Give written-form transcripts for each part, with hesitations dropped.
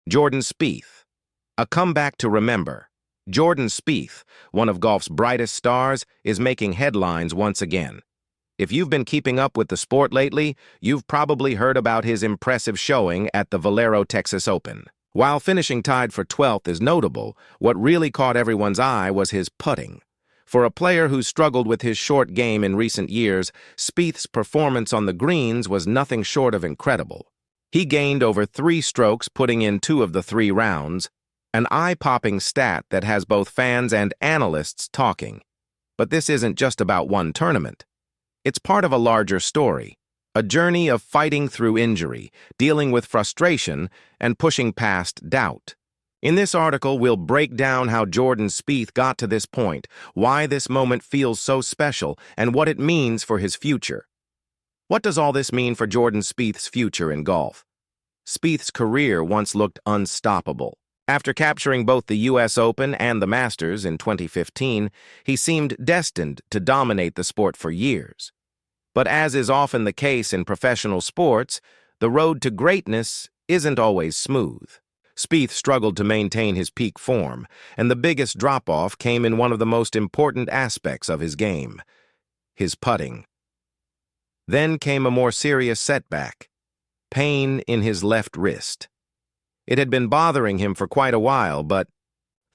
Jordan Spieth. A comeback to remember. Jordan Spieth, one of golf's brightest stars, is making headlines once again. If you've been keeping up with the sport lately, you've probably heard about his impressive showing at the Valero Texas Open. While finishing tied for 12th is notable, what really caught everyone's eye was his putting. For a player who struggled with his short game in recent years, Spieth's performance on the greens was nothing short of incredible. He gained over 3 strokes putting in 2 of the 3 rounds, an eye-popping stat that has both fans and analysts talking. But this isn't just about one tournament. It's part of a larger story, a journey of fighting through injury, dealing with frustration, and pushing past doubt. In this article, we'll break down how Jordan Spieth got to this point, why this moment feels so special, and what it means for his future. What does all this mean for Jordan Spieth's future in golf? Spieth's career once looked unstoppable. After capturing both the U.S. Open and the Masters in 2015, he seemed destined to dominate the sport for years. But as is often the case in professional sports, the road to greatness isn't always smooth. Spieth struggled to maintain his peak form, and the biggest drop-off came in one of the most important aspects of his game, his putting. Then came a more serious setback, pain in his left wrist. It had been bothering him for quite a while, but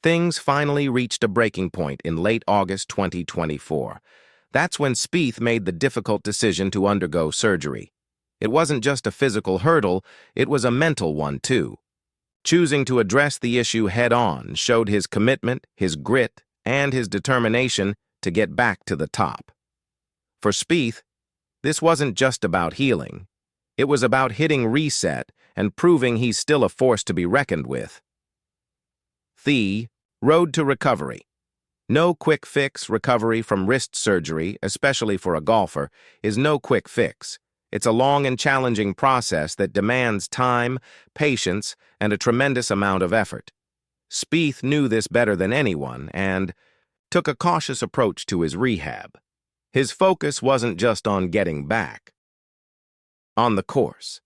things finally reached a breaking point in late August 2024. That's when Spieth made the difficult decision to undergo surgery. It wasn't just a physical hurdle, it was a mental one too. Choosing to address the issue head-on showed his commitment, his grit, and his determination to get back to the top. For Spieth, this wasn't just about healing. It was about hitting reset and proving he's still a force to be reckoned with. The road to recovery. No quick fix. Recovery from wrist surgery, especially for a golfer, is no quick fix. It's a long and challenging process that demands time, patience, and a tremendous amount of effort. Spieth knew this better than anyone and took a cautious approach to his rehab. His focus wasn't just on getting back on the course.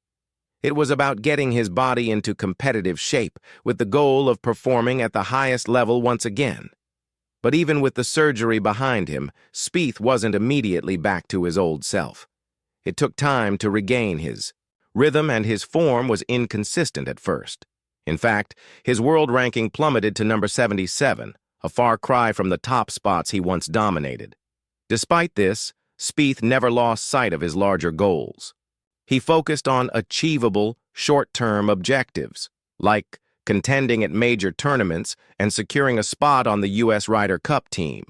It was about getting his body into competitive shape with the goal of performing at the highest level once again. But even with the surgery behind him, Spieth wasn't immediately back to his old self. It took time to regain his rhythm, and his form was inconsistent at first. In fact, his world ranking plummeted to number 77, a far cry from the top spots he once dominated. Despite this, Spieth never lost sight of his larger goals. He focused on achievable, short-term objectives, like contending at major tournaments and securing a spot on the U.S. Ryder Cup team.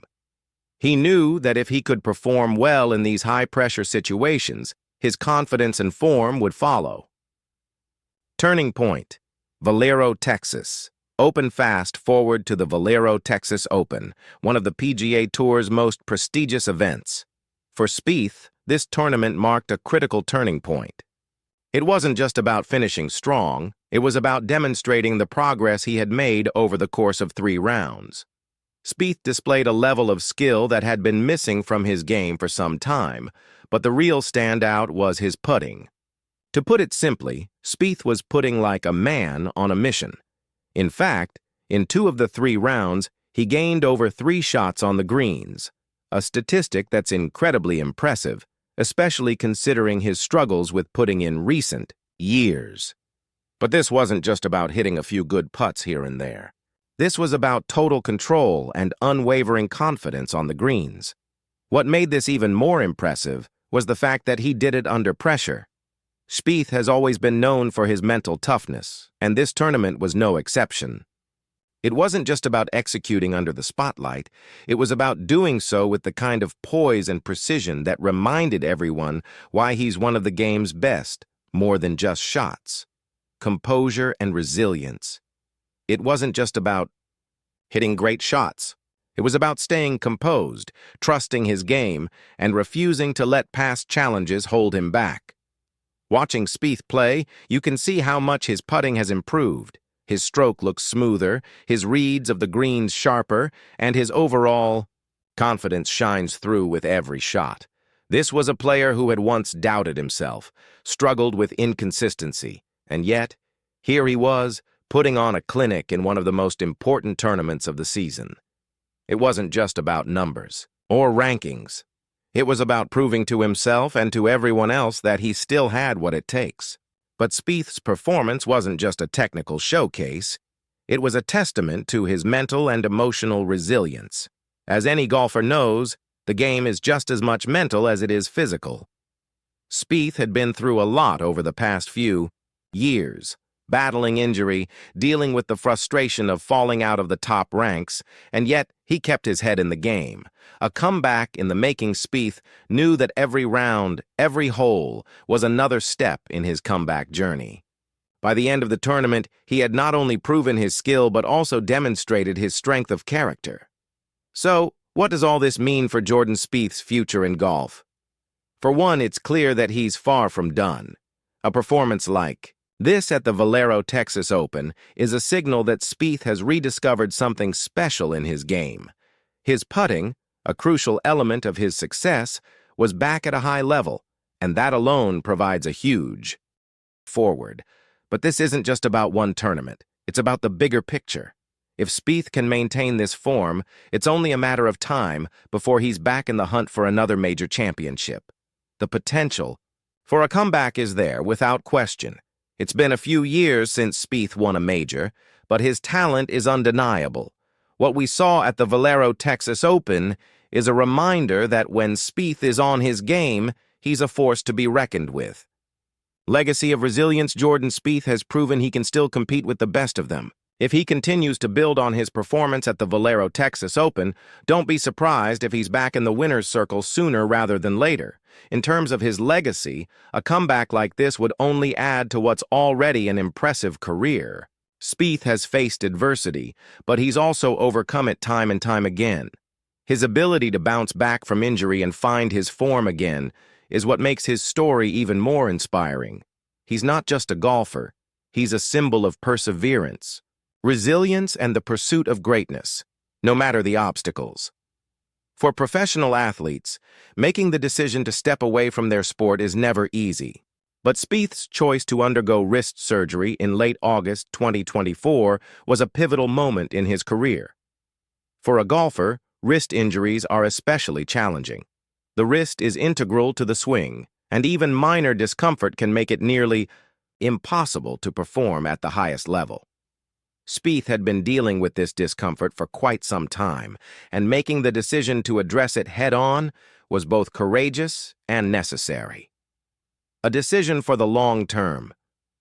He knew that if he could perform well in these high-pressure situations, his confidence and form would follow. Turning point, Valero, Texas. Open fast forward to the Valero Texas Open, one of the PGA Tour's most prestigious events. For Spieth, this tournament marked a critical turning point. It wasn't just about finishing strong, it was about demonstrating the progress he had made over the course of 3 rounds. Spieth displayed a level of skill that had been missing from his game for some time, but the real standout was his putting. To put it simply, Spieth was putting like a man on a mission. In fact, in 2 of the 3 rounds, he gained over 3 shots on the greens, a statistic that's incredibly impressive, especially considering his struggles with putting in recent years. But this wasn't just about hitting a few good putts here and there. This was about total control and unwavering confidence on the greens. What made this even more impressive was the fact that he did it under pressure. Spieth has always been known for his mental toughness, and this tournament was no exception. It wasn't just about executing under the spotlight, it was about doing so with the kind of poise and precision that reminded everyone why he's one of the game's best, more than just shots. Composure and resilience. It wasn't just about hitting great shots. It was about staying composed, trusting his game, and refusing to let past challenges hold him back. Watching Spieth play, you can see how much his putting has improved. His stroke looks smoother, his reads of the greens sharper, and his overall confidence shines through with every shot. This was a player who had once doubted himself, struggled with inconsistency, and yet, here he was, putting on a clinic in one of the most important tournaments of the season. It wasn't just about numbers or rankings. It was about proving to himself and to everyone else that he still had what it takes. But Spieth's performance wasn't just a technical showcase. It was a testament to his mental and emotional resilience. As any golfer knows, the game is just as much mental as it is physical. Spieth had been through a lot over the past few years, battling injury, dealing with the frustration of falling out of the top ranks, and yet he kept his head in the game. A comeback in the making. Spieth knew that every round, every hole, was another step in his comeback journey. By the end of the tournament, he had not only proven his skill but also demonstrated his strength of character. So, what does all this mean for Jordan Spieth's future in golf? For one, it's clear that he's far from done. A performance like this at the Valero Texas Open is a signal that Spieth has rediscovered something special in his game. His putting, a crucial element of his success, was back at a high level, and that alone provides a huge forward. But this isn't just about one tournament. It's about the bigger picture. If Spieth can maintain this form, it's only a matter of time before he's back in the hunt for another major championship. The potential for a comeback is there, without question. It's been a few years since Spieth won a major, but his talent is undeniable. What we saw at the Valero Texas Open is a reminder that when Spieth is on his game, he's a force to be reckoned with. Legacy of resilience. Jordan Spieth has proven he can still compete with the best of them. If he continues to build on his performance at the Valero Texas Open, don't be surprised if he's back in the winner's circle sooner rather than later. In terms of his legacy, a comeback like this would only add to what's already an impressive career. Spieth has faced adversity, but he's also overcome it time and time again. His ability to bounce back from injury and find his form again is what makes his story even more inspiring. He's not just a golfer, he's a symbol of perseverance, resilience, and the pursuit of greatness, no matter the obstacles. For professional athletes, making the decision to step away from their sport is never easy. But Spieth's choice to undergo wrist surgery in late August 2024 was a pivotal moment in his career. For a golfer, wrist injuries are especially challenging. The wrist is integral to the swing, and even minor discomfort can make it nearly impossible to perform at the highest level. Spieth had been dealing with this discomfort for quite some time, and making the decision to address it head-on was both courageous and necessary. A decision for the long term.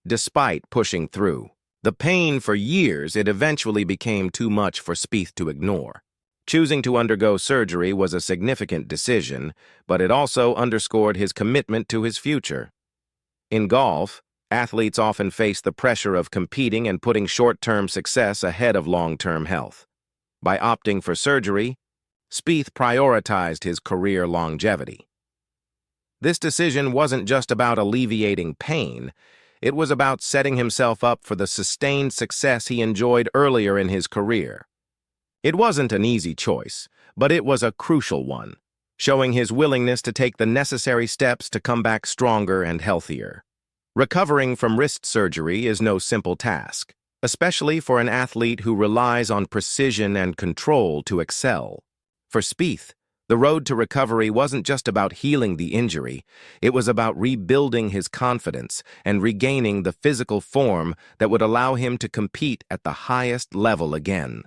Despite pushing through the pain for years, it eventually became too much for Spieth to ignore. Choosing to undergo surgery was a significant decision, but it also underscored his commitment to his future. In golf, athletes often face the pressure of competing and putting short-term success ahead of long-term health. By opting for surgery, Spieth prioritized his career longevity. This decision wasn't just about alleviating pain, it was about setting himself up for the sustained success he enjoyed earlier in his career. It wasn't an easy choice, but it was a crucial one, showing his willingness to take the necessary steps to come back stronger and healthier. Recovering from wrist surgery is no simple task, especially for an athlete who relies on precision and control to excel. For Spieth, the road to recovery wasn't just about healing the injury, it was about rebuilding his confidence and regaining the physical form that would allow him to compete at the highest level again.